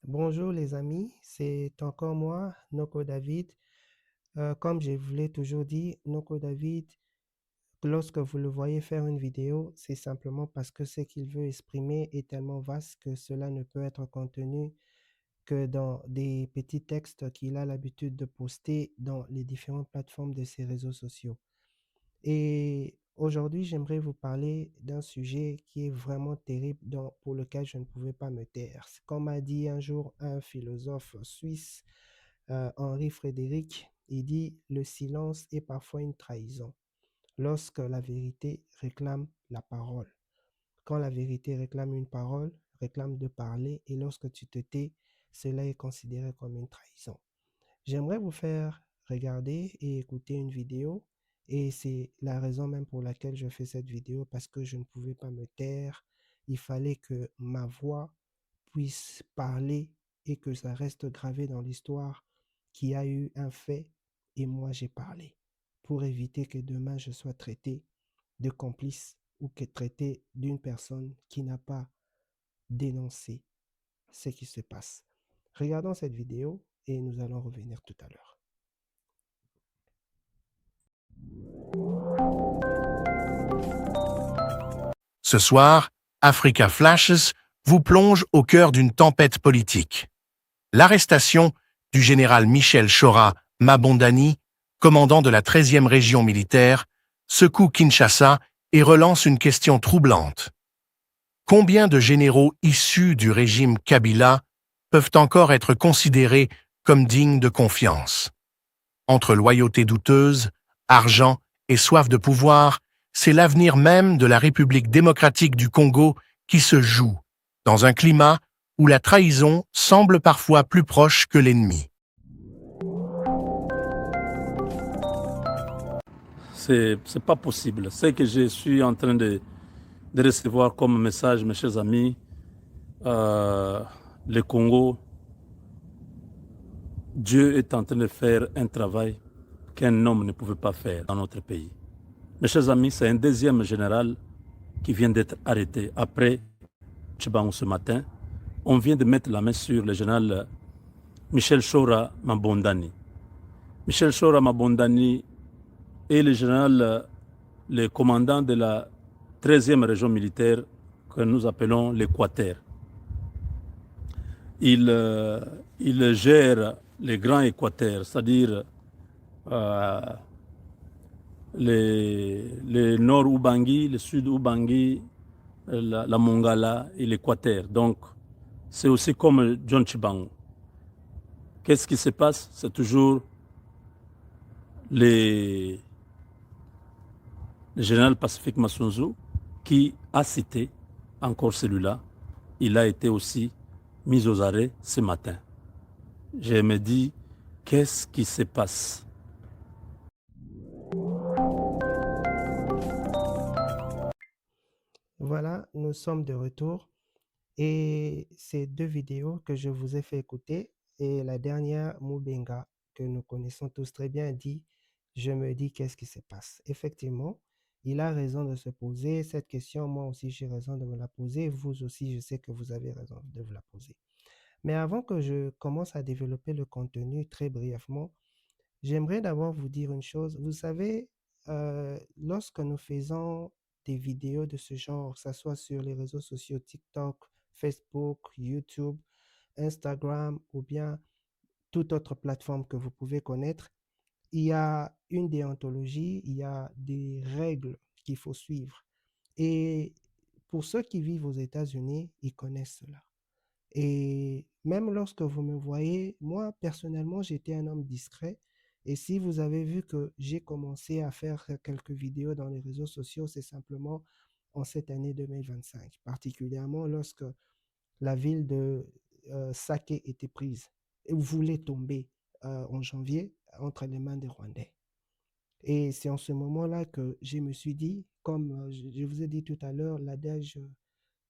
Bonjour les amis, c'est encore moi, Noko David. Comme je vous l'ai toujours dit, Noko David, lorsque vous le voyez faire une vidéo, c'est simplement parce que ce qu'il veut exprimer est tellement vaste que cela ne peut être contenu que dans des petits textes qu'il a l'habitude de poster dans les différentes plateformes de ses réseaux sociaux. Et aujourd'hui, j'aimerais vous parler d'un sujet qui est vraiment terrible, pour lequel je ne pouvais pas me taire. Comme a dit un jour un philosophe suisse, Henri Frédéric, il dit, le silence est parfois une trahison lorsque la vérité réclame la parole. Quand la vérité réclame une parole, réclame de parler, et lorsque tu te tais, cela est considéré comme une trahison. J'aimerais vous faire regarder et écouter une vidéo et c'est la raison même pour laquelle je fais cette vidéo parce que je ne pouvais pas me taire. Il fallait que ma voix puisse parler et que ça reste gravé dans l'histoire qu'il y a eu un fait et moi j'ai parlé pour éviter que demain je sois traité de complice ou que traité d'une personne qui n'a pas dénoncé ce qui se passe. Regardons cette vidéo et nous allons revenir tout à l'heure. Ce soir, Africa Flashes vous plonge au cœur d'une tempête politique. L'arrestation du général Michel Chora Mabondani, commandant de la 13e région militaire, secoue Kinshasa et relance une question troublante. Combien de généraux issus du régime Kabila peuvent encore être considérés comme dignes de confiance? Entre loyauté douteuse, argent et soif de pouvoir, c'est l'avenir même de la République démocratique du Congo qui se joue, dans un climat où la trahison semble parfois plus proche que l'ennemi. C'est pas possible. Ce que je suis en train de recevoir comme message, mes chers amis, euh, le Congo, Dieu est en train de faire un travail qu'un homme ne pouvait pas faire dans notre pays. Mes chers amis, c'est un deuxième général qui vient d'être arrêté après Tchibango ce matin. On vient de mettre la main sur le général Michel Chora Mabondani. Michel Chora Mabondani est le général, le commandant de la 13e région militaire que nous appelons l'Équateur. Il gère les grands Équateurs, c'est-à-dire euh, les nord Ubangi, le sud Ubangi, la Mongala et l'Équateur. Donc, c'est aussi comme John Chibango. Qu'est-ce qui se passe? C'est toujours les, le général Pacifique Massunzu qui a cité encore celui-là. Il a été aussi mis aux arrêts ce matin. Je me dis, qu'est-ce qui se passe? Voilà, nous sommes de retour et ces deux vidéos que je vous ai fait écouter et la dernière, Mubenga, que nous connaissons tous très bien, dit, je me dis qu'est-ce qui se passe. Effectivement, il a raison de se poser cette question, moi aussi j'ai raison de me la poser, vous aussi je sais que vous avez raison de vous la poser. Mais avant que je commence à développer le contenu très brièvement, j'aimerais d'abord vous dire une chose. Vous savez, lorsque nous faisons des vidéos de ce genre, que ce soit sur les réseaux sociaux TikTok, Facebook, YouTube, Instagram ou bien toute autre plateforme que vous pouvez connaître, il y a une déontologie, il y a des règles qu'il faut suivre. Et pour ceux qui vivent aux États-Unis, ils connaissent cela. Et même lorsque vous me voyez, moi personnellement, j'étais un homme discret. Et si vous avez vu que j'ai commencé à faire quelques vidéos dans les réseaux sociaux, c'est simplement en cette année 2025, particulièrement lorsque la ville de Sake était prise et voulait tomber en janvier entre les mains des Rwandais. Et c'est en ce moment-là que je me suis dit, comme je vous ai dit tout à l'heure, l'adage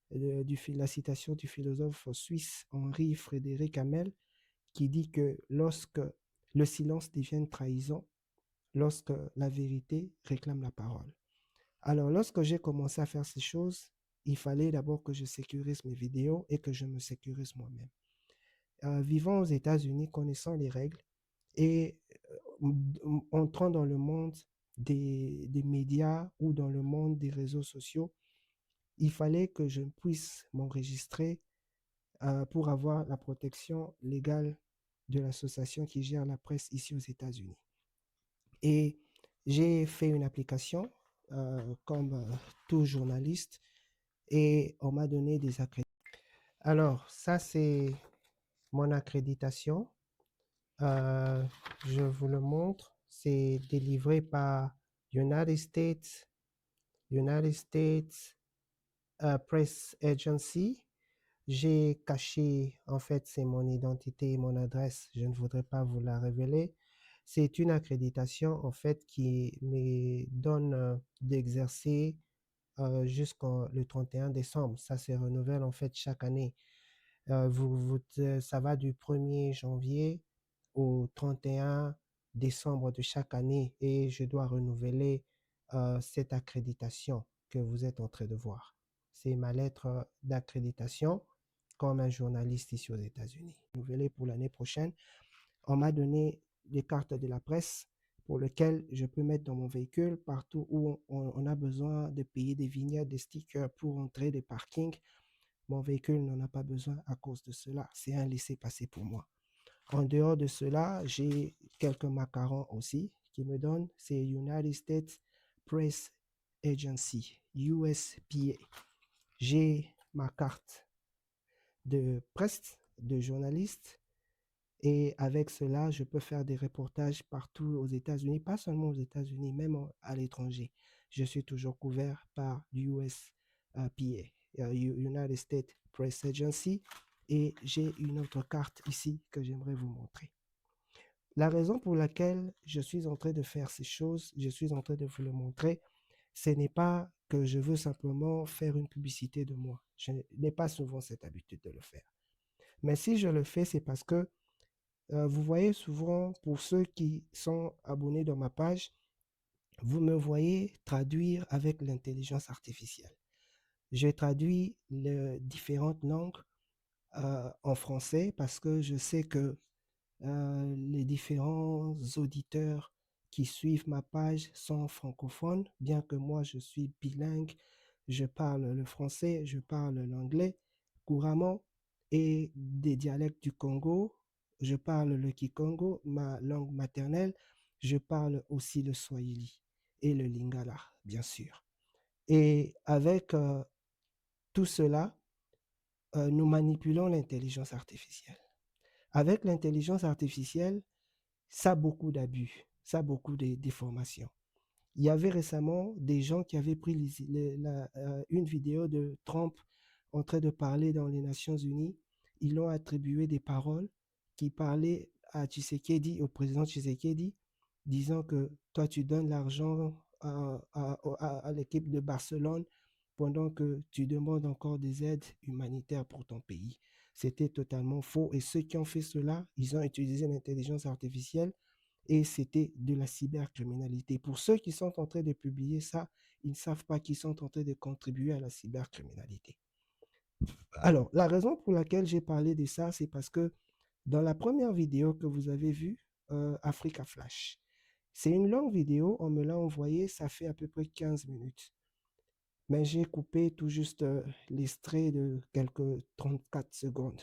la citation du philosophe suisse Henri Frédéric Hamel qui dit que lorsque le silence devient une trahison, lorsque la vérité réclame la parole. Alors, lorsque j'ai commencé à faire ces choses, il fallait d'abord que je sécurise mes vidéos et que je me sécurise moi-même. vivant aux États-Unis, connaissant les règles et entrant dans le monde des médias ou dans le monde des réseaux sociaux, il fallait que je puisse m'enregistrer pour avoir la protection légale de l'association qui gère la presse ici aux États-Unis. Et j'ai fait une application comme tout journaliste et on m'a donné des accréditations. Alors, ça c'est mon accréditation. Je vous le montre. C'est délivré par United States Press Agency. J'ai caché, en fait, c'est mon identité et mon adresse. Je ne voudrais pas vous la révéler. C'est une accréditation, en fait, qui me donne d'exercer jusqu'au 31 décembre. Ça se renouvelle, en fait, chaque année. Ça va du 1er janvier au 31 décembre de chaque année et je dois renouveler cette accréditation que vous êtes en train de voir. C'est ma lettre d'accréditation comme un journaliste ici aux États-Unis. Renouvelée pour l'année prochaine. On m'a donné les cartes de la presse pour lesquelles je peux mettre dans mon véhicule partout où on a besoin de payer des vignettes, des stickers pour entrer des parkings. Mon véhicule n'en a pas besoin à cause de cela. C'est un laissez-passer pour moi. En dehors de cela, j'ai quelques macarons aussi qui me donnent. C'est United States Press Agency, USPA. J'ai ma carte de presse, de journaliste. Et avec cela, je peux faire des reportages partout aux États-Unis, pas seulement aux États-Unis, même à l'étranger. Je suis toujours couvert par l'USPA, United States Press Agency, et j'ai une autre carte ici que j'aimerais vous montrer. La raison pour laquelle je suis en train de faire ces choses, je suis en train de vous le montrer, ce n'est pas que je veux simplement faire une publicité de moi. Je n'ai pas souvent cette habitude de le faire. Mais si je le fais, c'est parce que vous voyez souvent, pour ceux qui sont abonnés dans ma page, vous me voyez traduire avec l'intelligence artificielle. Je traduis les différentes langues en français parce que je sais que les différents auditeurs qui suivent ma page sont francophones, bien que moi je suis bilingue, je parle le français, je parle l'anglais couramment et des dialectes du Congo. Je parle le Kikongo, ma langue maternelle. Je parle aussi le Swahili et le Lingala, bien sûr. Et avec tout cela, nous manipulons l'intelligence artificielle. Avec l'intelligence artificielle, ça a beaucoup d'abus, ça a beaucoup de déformations. Il y avait récemment des gens qui avaient pris une vidéo de Trump en train de parler dans les Nations Unies. Ils l'ont attribué des paroles qui parlaient à Tshisekedi, au président Tshisekedi, disant que toi, tu donnes l'argent à l'équipe de Barcelone pendant que tu demandes encore des aides humanitaires pour ton pays. C'était totalement faux. Et ceux qui ont fait cela, ils ont utilisé l'intelligence artificielle et c'était de la cybercriminalité. Pour ceux qui sont en train de publier ça, ils ne savent pas qu'ils sont en train de contribuer à la cybercriminalité. Alors, la raison pour laquelle j'ai parlé de ça, c'est parce que dans la première vidéo que vous avez vue, Africa Flash, c'est une longue vidéo, on me l'a envoyée, ça fait à peu près 15 minutes. Mais j'ai coupé tout juste l'extrait de quelques 34 secondes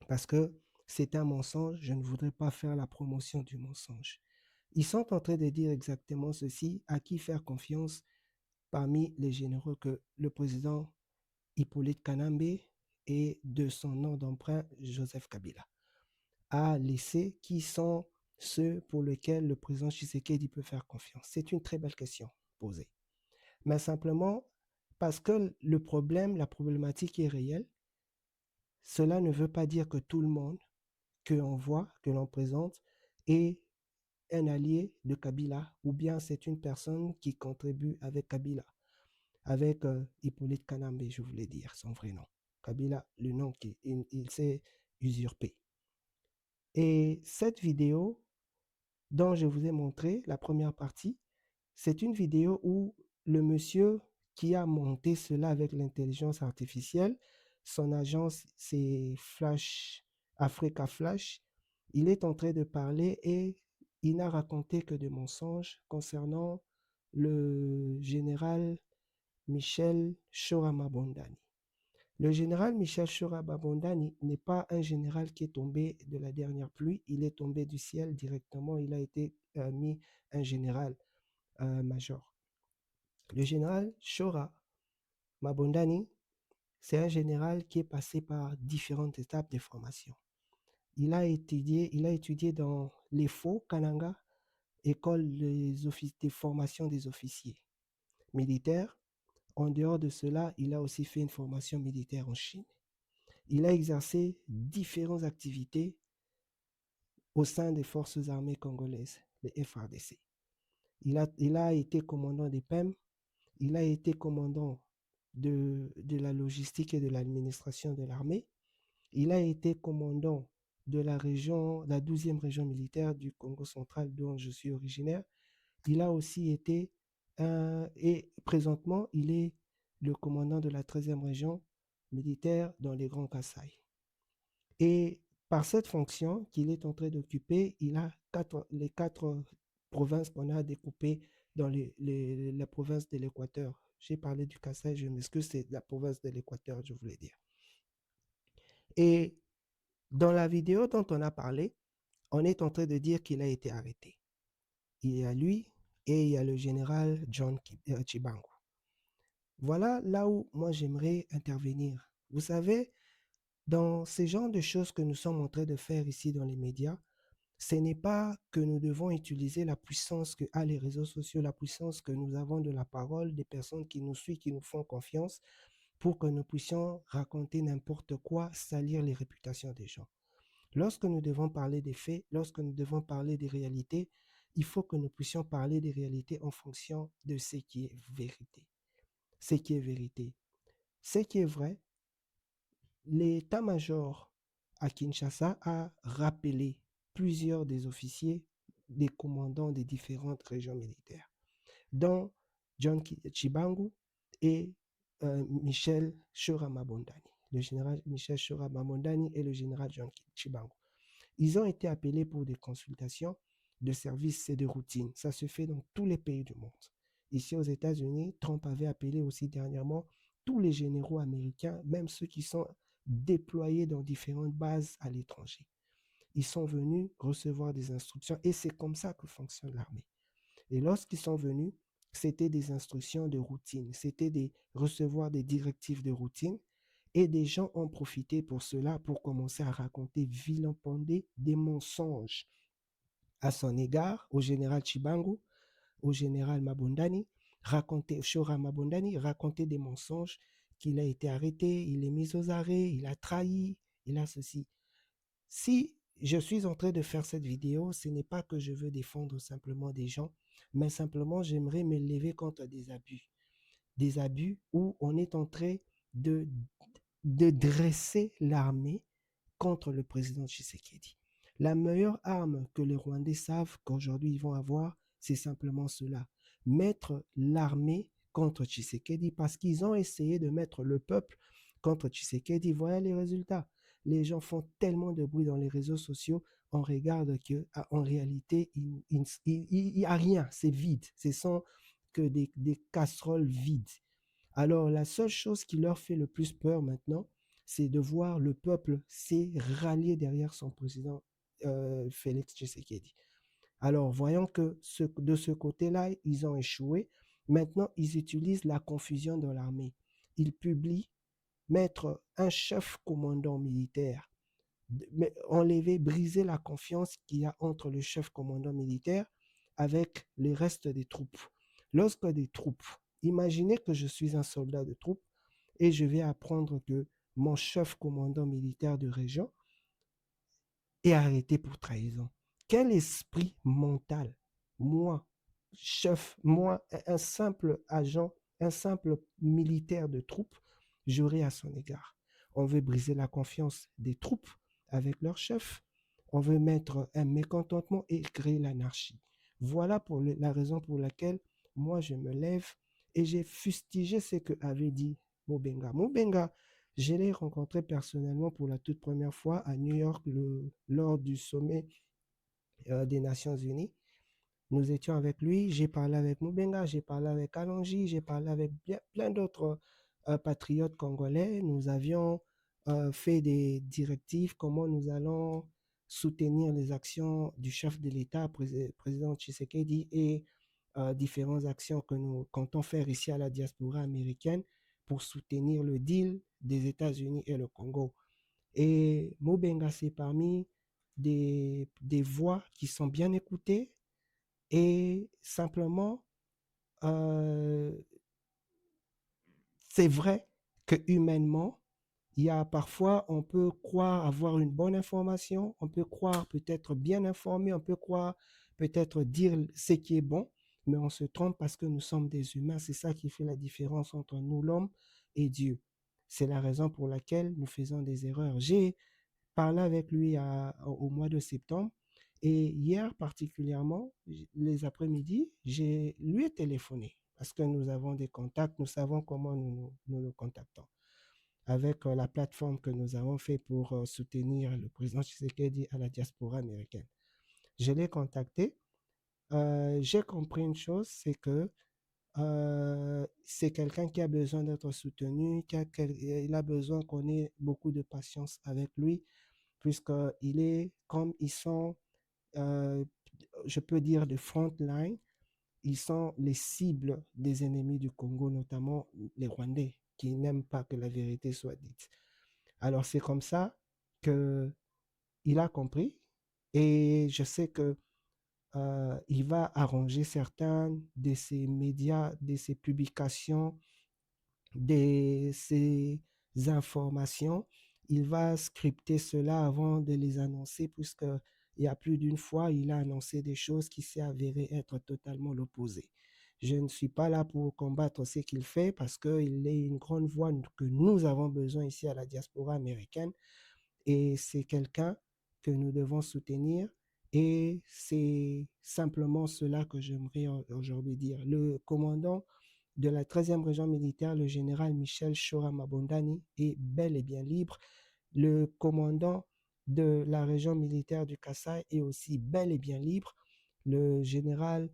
parce que c'est un mensonge, je ne voudrais pas faire la promotion du mensonge. Ils sont en train de dire exactement ceci, à qui faire confiance parmi les généraux que le président Hippolyte Kanambe et de son nom d'emprunt Joseph Kabila a laissé, qui sont ceux pour lesquels le président Tshisekedi peut faire confiance. C'est une très belle question posée. Mais simplement parce que le problème, la problématique est réelle, cela ne veut pas dire que tout le monde que l'on voit, que l'on présente, est un allié de Kabila, ou bien c'est une personne qui contribue avec Kabila, avec Hippolyte Kanambe, je voulais dire son vrai nom. Kabila, le nom qu'il s'est usurpé. Et cette vidéo dont je vous ai montré la première partie, c'est une vidéo où le monsieur qui a monté cela avec l'intelligence artificielle, son agence c'est Flash Africa Flash, il est en train de parler et il n'a raconté que des mensonges concernant le général Michel Choramabondani. Le général Michel Choramabondani n'est pas un général qui est tombé de la dernière pluie, il est tombé du ciel directement, il a été mis un général major. Le général Choramabondani, c'est un général qui est passé par différentes étapes de formation. Il a étudié dans l'EFO Kananga, école des formations des officiers militaires. En dehors de cela, il a aussi fait une formation militaire en Chine. Il a exercé différentes activités au sein des forces armées congolaises, les FARDC. Il a été commandant des PEM, il a été commandant de la logistique et de l'administration de l'armée. Il a été commandant de la 12e région militaire du Congo central dont je suis originaire. Il a aussi été, et présentement, il est le commandant de la 13e région militaire dans les Grands Kasaï. Et par cette fonction qu'il est en train d'occuper, il a les 4 provinces qu'on a découpées dans la province de l'Équateur. J'ai parlé du Kasaï, je m'excuse, c'est la province de l'Équateur, je voulais dire. Et dans la vidéo dont on a parlé, on est en train de dire qu'il a été arrêté. Il y a lui et il y a le général John Chibangu. Voilà là où moi j'aimerais intervenir. Vous savez, dans ces genres de choses que nous sommes en train de faire ici dans les médias, ce n'est pas que nous devons utiliser la puissance que a les réseaux sociaux, la puissance que nous avons de la parole, des personnes qui nous suivent, qui nous font confiance, pour que nous puissions raconter n'importe quoi, salir les réputations des gens. Lorsque nous devons parler des faits, lorsque nous devons parler des réalités, il faut que nous puissions parler des réalités en fonction de ce qui est vérité. Ce qui est vérité. Ce qui est vrai, l'état-major à Kinshasa a rappelé plusieurs des officiers, des commandants des différentes régions militaires, dont John Chibangu et Michel Choramabondani, le général Michel Choramabondani et le général John Chibangu. Ils ont été appelés pour des consultations de services et de routine. Ça se fait dans tous les pays du monde. Ici aux États-Unis, Trump avait appelé aussi dernièrement tous les généraux américains, même ceux qui sont déployés dans différentes bases à l'étranger. Ils sont venus recevoir des instructions et c'est comme ça que fonctionne l'armée. Et lorsqu'ils sont venus, c'était des instructions de routine, c'était de recevoir des directives de routine. Et des gens ont profité pour cela, pour commencer à raconter vilipender des mensonges à son égard, au général Chibangu, au général Mabondani, Chora Mabondani, raconter des mensonges qu'il a été arrêté, il est mis aux arrêts, il a trahi, il a ceci. Si je suis en train de faire cette vidéo, ce n'est pas que je veux défendre simplement des gens, mais simplement j'aimerais me lever contre des abus. Des abus où on est en train de dresser l'armée contre le président Tshisekedi. La meilleure arme que les Rwandais savent qu'aujourd'hui ils vont avoir, c'est simplement cela. Mettre l'armée contre Tshisekedi parce qu'ils ont essayé de mettre le peuple contre Tshisekedi. Voilà les résultats. Les gens font tellement de bruit dans les réseaux sociaux, on regarde qu'en réalité, il n'y a rien, c'est vide. Ce sont que des casseroles vides. Alors, la seule chose qui leur fait le plus peur maintenant, c'est de voir le peuple s'est rallié derrière son président Félix Tshisekedi. Alors, voyons que de ce côté-là, ils ont échoué. Maintenant, ils utilisent la confusion dans l'armée. Ils publient mettre un chef commandant militaire, enlever, briser la confiance qu'il y a entre le chef commandant militaire avec les restes des troupes. Lorsque des troupes, imaginez que je suis un soldat de troupe et je vais apprendre que mon chef commandant militaire de région est arrêté pour trahison. Quel esprit mental, moi, chef, moi, un simple agent, un simple militaire de troupe, j'aurai à son égard. On veut briser la confiance des troupes avec leur chef. On veut mettre un mécontentement et créer l'anarchie. Voilà pour la raison pour laquelle moi je me lève et j'ai fustigé ce que avait dit Mubenga. Mubenga, Je l'ai rencontré personnellement pour la toute première fois à New York lors du sommet des Nations Unies. Nous étions avec lui, j'ai parlé avec Moubenga, j'ai parlé avec Alongi, j'ai parlé avec plein d'autres patriotes congolais. Nous avions fait des directives, comment nous allons soutenir les actions du chef de l'État, président Tshisekedi, et différentes actions que nous comptons faire ici à la diaspora américaine pour soutenir le deal des États-Unis et le Congo. Et Moubenga, c'est parmi des voix qui sont bien écoutées et simplement, c'est vrai que humainement, il y a parfois, on peut croire avoir une bonne information, on peut croire peut-être bien informé, on peut croire peut-être dire ce qui est bon, mais on se trompe parce que nous sommes des humains. C'est ça qui fait la différence entre nous, l'homme, et Dieu. C'est la raison pour laquelle nous faisons des erreurs. J'ai parlé avec lui au mois de septembre et hier particulièrement, les après-midi, j'ai lui ai téléphoné parce que nous avons des contacts, nous savons comment nous contactons avec la plateforme que nous avons fait pour soutenir le président Tshisekedi à la diaspora américaine. Je l'ai contacté. J'ai compris une chose, c'est que c'est quelqu'un qui a besoin d'être soutenu, il a besoin qu'on ait beaucoup de patience avec lui, puisqu'il est comme ils sont, je peux dire, de front line. Ils sont les cibles des ennemis du Congo, notamment les Rwandais, qui n'aiment pas que la vérité soit dite. Alors c'est comme ça qu'il a compris et je sais que il va arranger certains de ses médias, de ses publications, de ses informations. Il va scripter cela avant de les annoncer puisque il y a plus d'une fois, il a annoncé des choses qui s'est avéré être totalement l'opposé. Je ne suis pas là pour combattre ce qu'il fait parce qu'il est une grande voix que nous avons besoin ici à la diaspora américaine et c'est quelqu'un que nous devons soutenir et c'est simplement cela que j'aimerais aujourd'hui dire. Le commandant de la 13e région militaire, le général Michel Chora Mabondani, est bel et bien libre. Le commandant de la région militaire du Kasaï est aussi bel et bien libre. Le général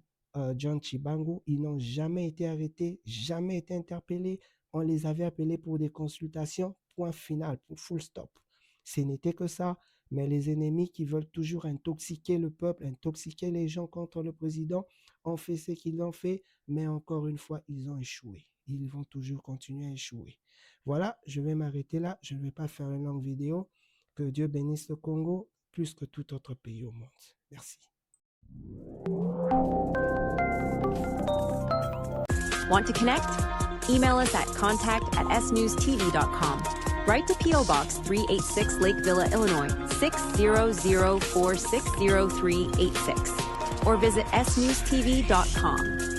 John Chibangu, ils n'ont jamais été arrêtés, jamais été interpellés. On les avait appelés pour des consultations, point final, pour full stop. Ce n'était que ça, mais les ennemis qui veulent toujours intoxiquer le peuple, intoxiquer les gens contre le président, ont fait ce qu'ils ont fait, mais encore une fois, ils ont échoué. Ils vont toujours continuer à échouer. Voilà, je vais m'arrêter là. Je ne vais pas faire une longue vidéo. Que Dieu bénisse le Congo plus que tout autre pays au monde. Merci. Want to connect? Email us at contact@snewstv.com. Write to P.O. Box 386 Lake Villa, Illinois 600460386 or visit snewstv.com.